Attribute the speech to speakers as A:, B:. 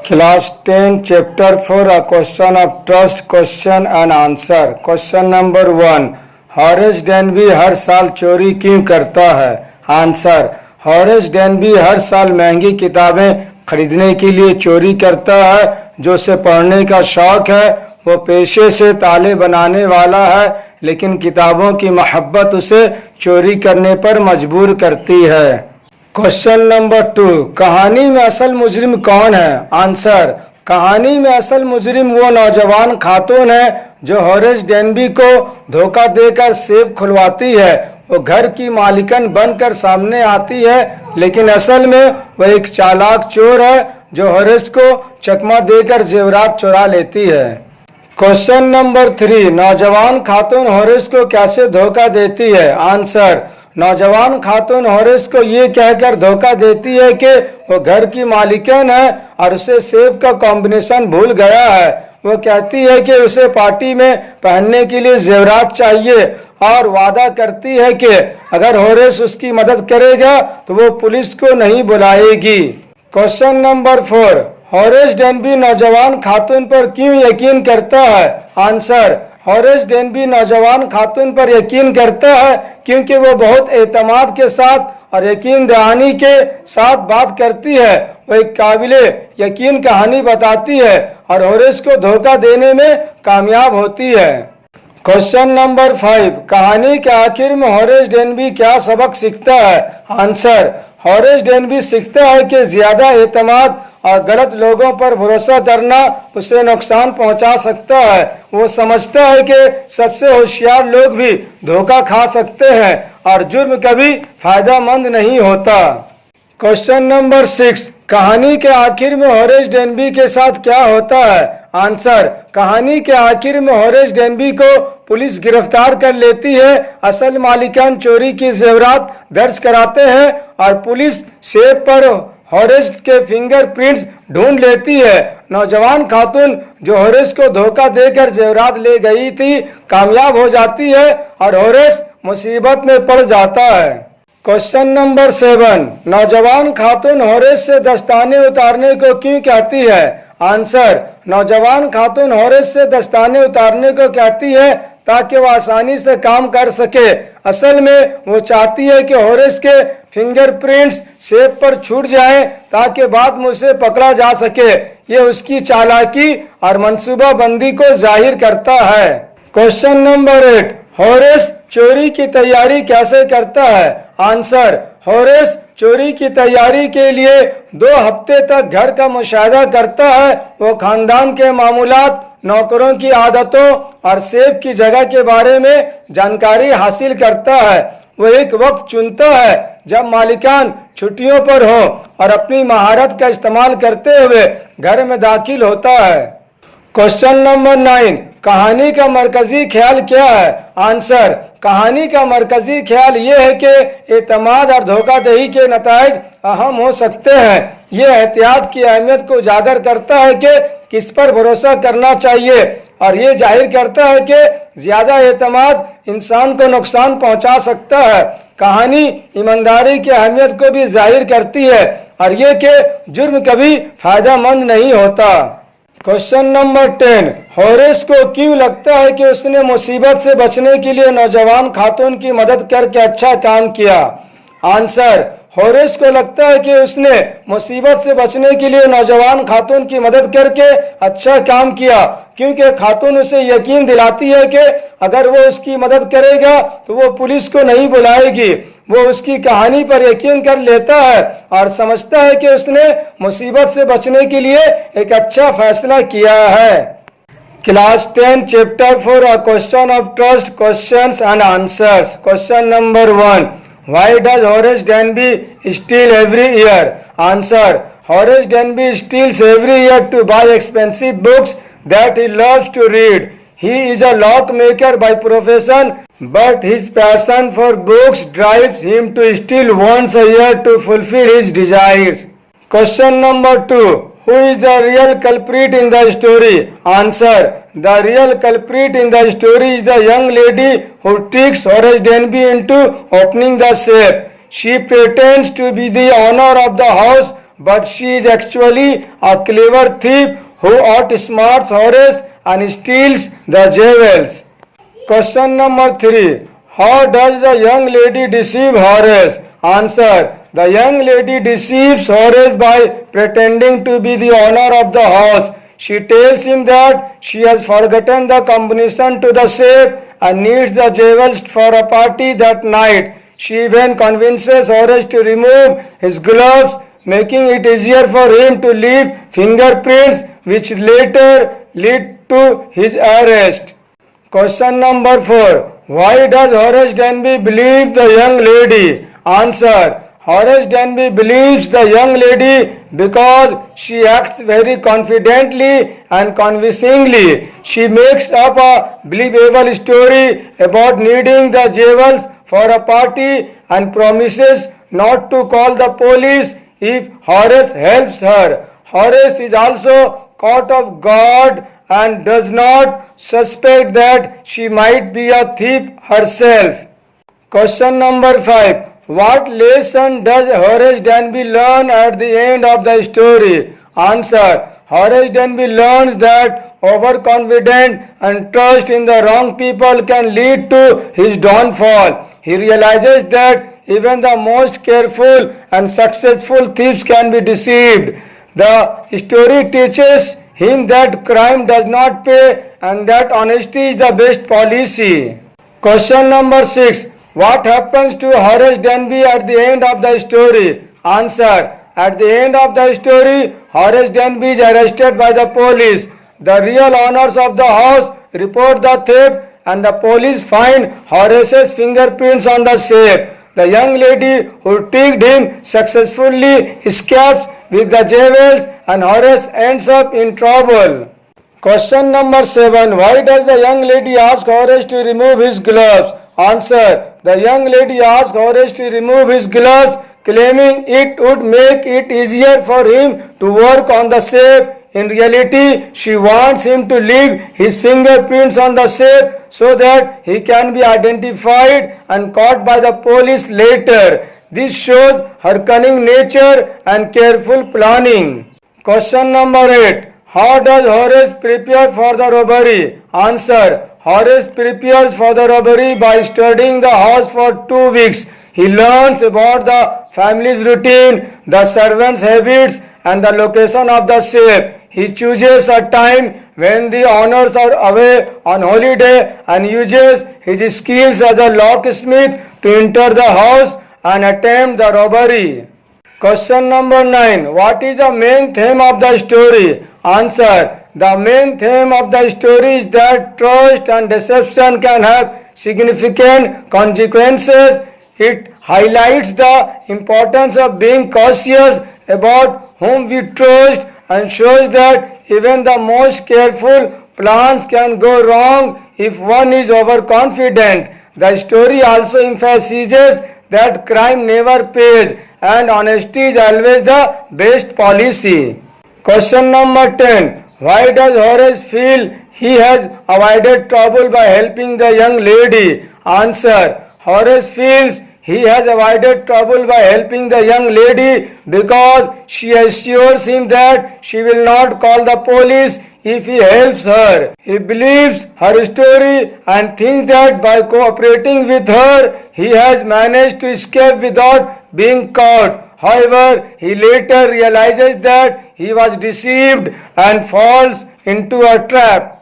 A: Class 10 Chapter 4 A Question of Trust Question and Answer Question number 1 Horace Denby हर साल चोरी क्यों करता है? आंसर हॉरेस डेनबी हर साल महंगी किताबें खरीदने के लिए चोरी करता है। जो उसे पढ़ने का शौक है, वो पेशे से ताले बनाने वाला है, लेकिन किताबों की मोहब्बत उसे चोरी करने पर मजबूर करती है। क्वेश्चन नंबर 2 कहानी में असल मुजरिम कौन है? आंसर कहानी में असल मुजरिम वो नौजवान खातून है जो हॉरेस डेनबी को धोखा देकर सेफ खुलवाती है। वो घर की मालिकन बनकर सामने आती है, लेकिन असल में वह एक चालाक चोर है जो हॉरेस को चकमा देकर जेवरात चुरा लेती है। क्वेश्चन नंबर 3 नौजवान खातून हॉरेस को कैसे धोखा देती है? आंसर नौजवान खातून हॉरेस को ये कहकर धोखा देती है कि वो घर की मालिकन है और उसे सेब का कॉम्बिनेशन भूल गया है। वो कहती है कि उसे पार्टी में पहनने के लिए जेवरात चाहिए और वादा करती है कि अगर हॉरेस उसकी मदद करेगा तो वो पुलिस को नहीं बुलाएगी। क्वेश्चन नंबर 4 हॉरेस डेनबी नौजवान खातून पर क्यों यकीन करता है? आंसर हॉरेस डेनबी नौजवान खातून पर यकीन करता है क्योंकि वो बहुत एतमाद के साथ और यकीन दहानी के साथ बात करती है। वो एक काबिले यकीन कहानी बताती है और हॉरेस को धोखा देने में कामयाब होती है। क्वेश्चन नंबर 5 कहानी के आखिर में हॉरेस डेनबी क्या सबक सीखता है? आंसर हॉरेस डेनबी सीखता है कि ज्यादा एतमाद और गलत लोगों पर भरोसा करना उसे नुकसान पहुंचा सकता है। वो समझता है कि सबसे होशियार लोग भी धोखा खा सकते हैं और जुर्म कभी फायदेमंद नहीं होता। क्वेश्चन नंबर 6 कहानी के आखिर में हॉरेस डेनबी के साथ क्या होता है? आंसर कहानी के आखिर में हॉरेस डेनबी को पुलिस गिरफ्तार कर लेती है। असल मालिकान चोरी की जेवरात दर्ज कराते हैं और पुलिस सेब पर हॉरेस के फिंगरप्रिंट्स ढूंढ लेती है। नौजवान खातून जो हॉरेस को धोखा देकर जेवरात ले गई थी कामयाब हो जाती है और हॉरेस मुसीबत में पड़ जाता है। क्वेश्चन नंबर 7 नौजवान खातून हॉरेस से दस्ताने उतारने को क्यों कहती है? आंसर नौजवान खातून हॉरेस से दस्ताने उतारने को कहती है ताकि वो आसानी से काम कर सके। असल में वो चाहती है कि हॉरेस के फिंगरप्रिंट्स सेब पर छूट जाएं ताकि बाद में उसे पकड़ा जा सके। ये उसकी चालाकी और मंसूबाबंदी को जाहिर करता है। क्वेश्चन नंबर 8 हॉरेस चोरी की तैयारी कैसे करता है? आंसर हॉरेस चोरी की तैयारी के लिए 2 हफ्ते तक घर का मुशाहिदा करता है। वो खानदान के मामूलात, नौकरों की आदतों और सेब की जगह के बारे में जानकारी हासिल करता है। वो एक वक्त चुनता है जब मालिकान छुट्टियों पर हो और अपनी महारत का इस्तेमाल करते हुए घर में दाखिल होता है। क्वेश्चन नंबर 9 कहानी का मरकजी ख्याल क्या है? आंसर कहानी का मरकजी ख्याल ये है कि एतमाद और धोखाधड़ी के नताइज अहम हो सकते हैं। ये एहतियात की अहमियत को उजागर करता है कि किस पर भरोसा करना चाहिए और ये जाहिर करता है कि ज्यादा एतमाद इंसान को नुकसान पहुंचा सकता है। कहानी ईमानदारी की अहमियत को भी जाहिर करती है और ये कि जुर्म कभी फायदेमंद नहीं होता। क्वेश्चन नंबर 10 हॉरेस को क्यों लगता है कि उसने मुसीबत से बचने के लिए नौजवान खातून की मदद करके अच्छा काम किया? आंसर हॉरेस को लगता है कि उसने मुसीबत से बचने के लिए नौजवान खातून की मदद करके अच्छा काम किया क्योंकि खातून उसे यकीन दिलाती है कि अगर वो उसकी मदद करेगा तो वो पुलिस को नहीं बुलाएगी। वो उसकी कहानी पर यकीन कर लेता है और समझता है कि उसने मुसीबत से बचने के लिए एक अच्छा फैसला किया है। Class 10 chapter 4 A Question of Trust Questions and Answers Question number 1 Why does Horace Denby steal every year? Answer Horace Denby steals every year to buy expensive books that he loves to read. He is a lockmaker by profession, but his passion for books drives him to steal once a year to fulfill his desires. Question number 2 Who is the real culprit in the story? Answer The real culprit in the story is the young lady who tricks Horace Denby into opening the safe. She pretends to be the owner of the house but she is actually a clever thief who outsmarts Horace and steals the jewels. Question number 3. How does the young lady deceive Horace? Answer. The young lady deceives Horace by pretending to be the owner of the house. She tells him that she has forgotten the combination to the safe and needs the jewels for a party that night. She even convinces Horace to remove his gloves, making it easier for him to leave fingerprints, which later lead to his arrest. Question number 4. Why does Horace Denby believe the young lady? Answer. Horace Denby believes the young lady because she acts very confidently and convincingly. She makes up a believable story about needing the jewels for a party and promises not to call the police if Horace helps her. Horace is also caught off guard and does not suspect that she might be a thief herself. Question number 5. What lesson does Horace Denby learn at the end of the story? Answer. Horace Denby learns that overconfidence and trust in the wrong people can lead to his downfall. He realizes that even the most careful and successful thieves can be deceived. The story teaches him that crime does not pay and that honesty is the best policy. Question number 6. What happens to Horace Denby at the end of the story? Answer. At the end of the story, Horace Denby is arrested by the police. The real owners of the house report the theft and the police find Horace's fingerprints on the safe. The young lady who tricked him successfully escapes with the jewels and Horace ends up in trouble. Question number 7. Why does the young lady ask Horace to remove his gloves? Answer. The young lady asks Horace to remove his gloves, claiming it would make it easier for him to work on the safe. In reality, she wants him to leave his fingerprints on the safe so that he can be identified and caught by the police later. This shows her cunning nature and careful planning. Question number 8. How does Horace prepare for the robbery? Answer. Horace prepares for the robbery by studying the house for 2 weeks. He learns about the family's routine, the servants' habits, and the location of the safe. He chooses a time when the owners are away on holiday and uses his skills as a locksmith to enter the house and attempt the robbery. Question number 9. What is the main theme of the story? Answer. The main theme of the story is that trust and deception can have significant consequences. It highlights the importance of being cautious about whom we trust and shows that even the most careful plans can go wrong if one is overconfident. The story also emphasizes that crime never pays and honesty is always the best policy. Question number 10. Why does Horace feel he has avoided trouble by helping the young lady? Answer. Horace feels he has avoided trouble by helping the young lady because she assures him that she will not call the police if he helps her. He believes her story and thinks that by cooperating with her, he has managed to escape without being caught. However, he later realizes that he was deceived and falls into a trap.